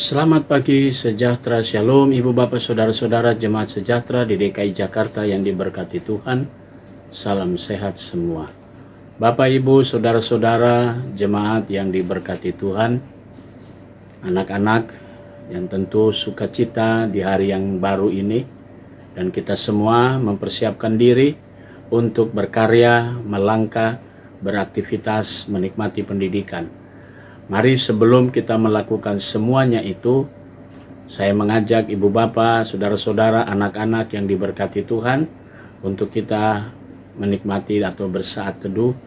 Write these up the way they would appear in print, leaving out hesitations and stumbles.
Selamat pagi, sejahtera, shalom, ibu bapak, saudara-saudara, jemaat sejahtera di DKI Jakarta yang diberkati Tuhan. Salam sehat semua. Bapak, ibu, saudara-saudara, jemaat yang diberkati Tuhan, anak-anak yang tentu sukacita di hari yang baru ini, dan kita semua mempersiapkan diri untuk berkarya, melangkah, beraktivitas, menikmati pendidikan. Mari sebelum kita melakukan semuanya itu, saya mengajak ibu bapak, saudara-saudara, anak-anak yang diberkati Tuhan untuk kita menikmati atau bersaat teduh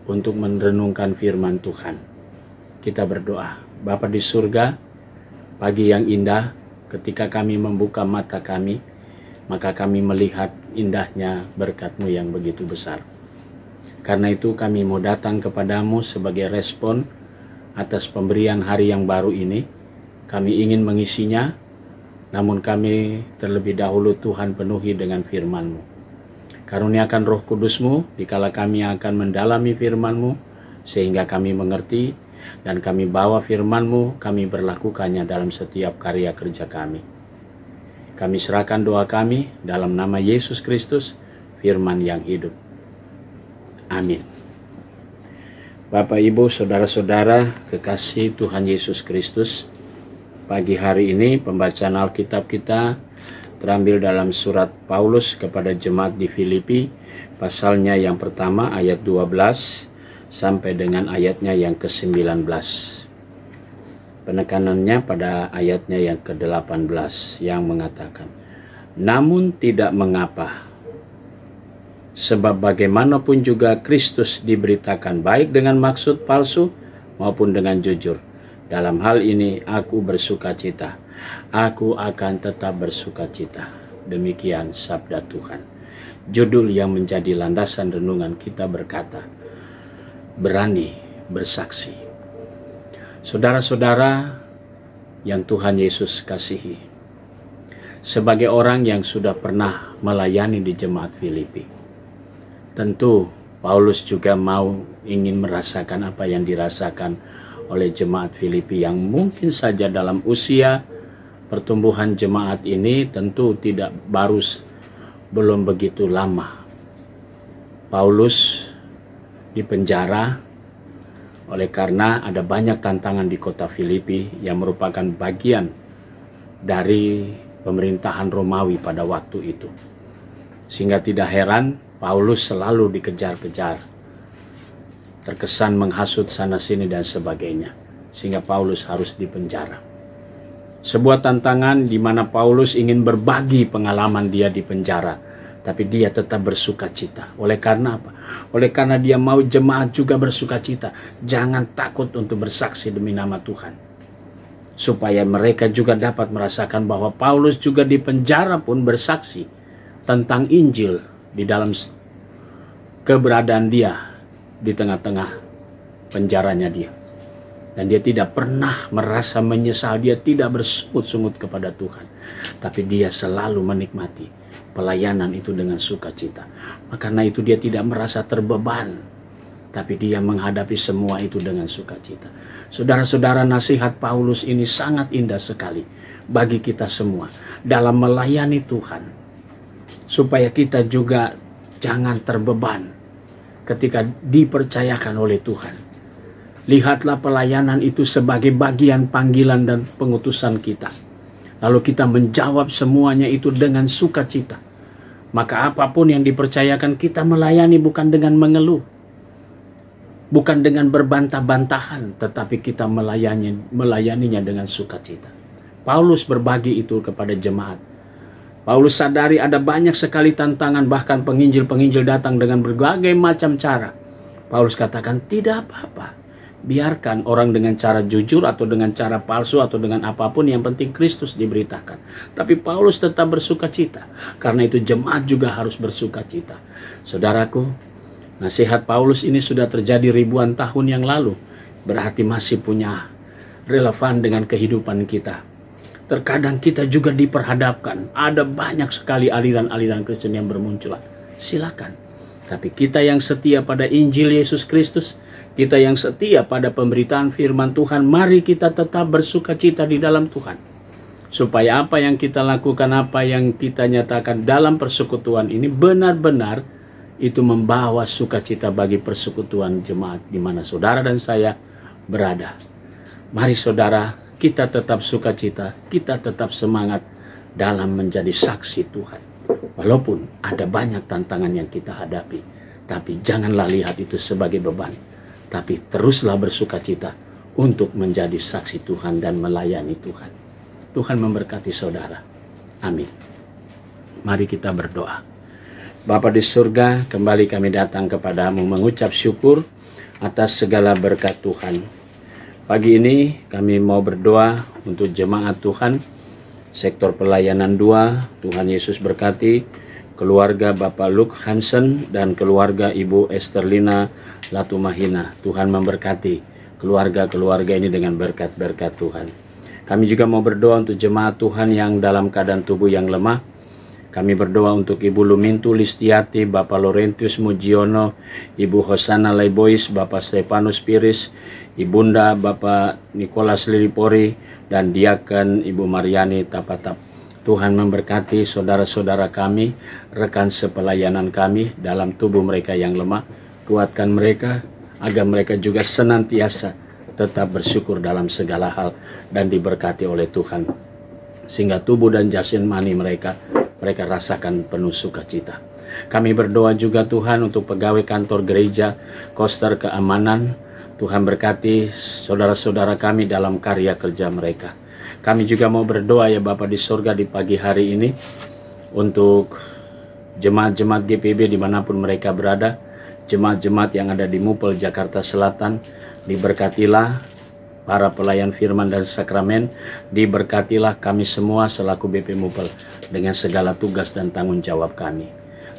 untuk merenungkan firman Tuhan. Kita berdoa. Bapa di surga, pagi yang indah ketika kami membuka mata kami, maka kami melihat indahnya berkat-Mu yang begitu besar. Karena itu kami mau datang kepadamu sebagai respon atas pemberian hari yang baru ini. Kami ingin mengisinya, namun kami terlebih dahulu Tuhan penuhi dengan firman-Mu. Karuniakan Roh Kudus-Mu dikala kami akan mendalami firman-Mu, sehingga kami mengerti dan kami bawa firman-Mu, kami berlakukannya dalam setiap karya kerja kami. Kami serahkan doa kami dalam nama Yesus Kristus, firman yang hidup. Amin. Bapak, Ibu, saudara-saudara, kekasih Tuhan Yesus Kristus, pagi hari ini pembacaan Alkitab kita terambil dalam surat Paulus kepada jemaat di Filipi, pasalnya yang pertama ayat 12 sampai dengan ayatnya yang ke-19. Penekanannya pada ayatnya yang ke-18 yang mengatakan, "Namun tidak mengapa, sebab bagaimanapun juga Kristus diberitakan baik dengan maksud palsu maupun dengan jujur. Dalam hal ini aku bersukacita. Aku akan tetap bersukacita." Demikian sabda Tuhan. Judul yang menjadi landasan renungan kita berkata, berani bersaksi. Saudara-saudara yang Tuhan Yesus kasihi, sebagai orang yang sudah pernah melayani di jemaat Filipi, tentu Paulus juga ingin merasakan apa yang dirasakan oleh jemaat Filipi yang mungkin saja dalam usia pertumbuhan jemaat ini tentu belum begitu lama. Paulus dipenjara oleh karena ada banyak tantangan di kota Filipi yang merupakan bagian dari pemerintahan Romawi pada waktu itu. Sehingga tidak heran Paulus selalu dikejar-kejar, terkesan menghasut sana-sini dan sebagainya, sehingga Paulus harus dipenjara. Sebuah tantangan di mana Paulus ingin berbagi pengalaman dia di penjara, tapi dia tetap bersukacita. Oleh karena apa? Oleh karena dia mau jemaat juga bersukacita. Jangan takut untuk bersaksi demi nama Tuhan, supaya mereka juga dapat merasakan bahwa Paulus juga di penjara pun bersaksi tentang Injil di dalam keberadaan dia di tengah-tengah penjaranya dia. Dan dia tidak pernah merasa menyesal, dia tidak bersungut-sungut kepada Tuhan, tapi dia selalu menikmati pelayanan itu dengan sukacita. Karena itu dia tidak merasa terbeban, tapi dia menghadapi semua itu dengan sukacita. Saudara-saudara, nasihat Paulus ini sangat indah sekali bagi kita semua dalam melayani Tuhan, supaya kita juga jangan terbeban ketika dipercayakan oleh Tuhan. Lihatlah pelayanan itu sebagai bagian panggilan dan pengutusan kita. Lalu kita menjawab semuanya itu dengan sukacita. Maka apapun yang dipercayakan, kita melayani bukan dengan mengeluh, bukan dengan berbantah-bantahan, tetapi kita melayaninya dengan sukacita. Paulus berbagi itu kepada jemaat. Paulus sadari ada banyak sekali tantangan, bahkan penginjil-penginjil datang dengan berbagai macam cara. Paulus katakan, tidak apa-apa. Biarkan orang dengan cara jujur atau dengan cara palsu atau dengan apapun, yang penting Kristus diberitakan. Tapi Paulus tetap bersukacita. Karena itu jemaat juga harus bersukacita. Saudaraku, nasihat Paulus ini sudah terjadi ribuan tahun yang lalu. Berarti masih punya relevan dengan kehidupan kita. Terkadang kita juga diperhadapkan, ada banyak sekali aliran-aliran Kristen yang bermunculan. Silakan. Tapi kita yang setia pada Injil Yesus Kristus, Kita yang setia pada pemberitaan firman Tuhan, mari kita tetap bersukacita di dalam Tuhan. Supaya apa yang kita lakukan, apa yang kita nyatakan dalam persekutuan ini benar-benar itu membawa sukacita bagi persekutuan jemaat di mana saudara dan saya berada. Mari saudara, kita tetap sukacita, kita tetap semangat dalam menjadi saksi Tuhan. Walaupun ada banyak tantangan yang kita hadapi, tapi janganlah lihat itu sebagai beban. Tapi teruslah bersukacita untuk menjadi saksi Tuhan dan melayani Tuhan. Tuhan memberkati saudara. Amin. Mari kita berdoa. Bapa di surga, kembali kami datang kepadamu mengucap syukur atas segala berkat Tuhan. Pagi ini kami mau berdoa untuk jemaat Tuhan, sektor pelayanan 2, Tuhan Yesus berkati keluarga Bapak Luke Hansen dan keluarga Ibu Esterlina Latumahina. Tuhan memberkati keluarga-keluarga ini dengan berkat-berkat Tuhan. Kami juga mau berdoa untuk jemaat Tuhan yang dalam keadaan tubuh yang lemah. Kami berdoa untuk Ibu Lumintu Listiati, Bapak Laurentius Mujiono, Ibu Hosana Laibois, Bapak Stefanus Piris, Ibunda Bapak Nikolas Lilipori, dan Diaken Ibu Mariani Tapatap. Tuhan memberkati saudara-saudara kami, rekan sepelayanan kami dalam tubuh mereka yang lemah. Kuatkan mereka agar mereka juga senantiasa tetap bersyukur dalam segala hal dan diberkati oleh Tuhan. Sehingga tubuh dan jasmani mereka rasakan penuh sukacita. Kami berdoa juga Tuhan untuk pegawai kantor gereja, koster keamanan. Tuhan berkati saudara-saudara kami dalam karya kerja mereka. Kami juga mau berdoa ya Bapa di surga di pagi hari ini untuk jemaat-jemaat GPB dimanapun mereka berada, jemaat-jemaat yang ada di Mupel Jakarta Selatan, diberkatilah para pelayan firman dan sakramen, diberkatilah kami semua selaku BP Mupel dengan segala tugas dan tanggung jawab kami.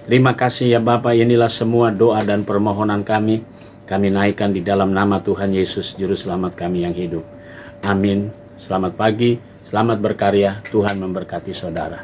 Terima kasih ya Bapa, inilah semua doa dan permohonan kami naikkan di dalam nama Tuhan Yesus Juru Selamat kami yang hidup. Amin. Selamat pagi, selamat berkarya, Tuhan memberkati saudara.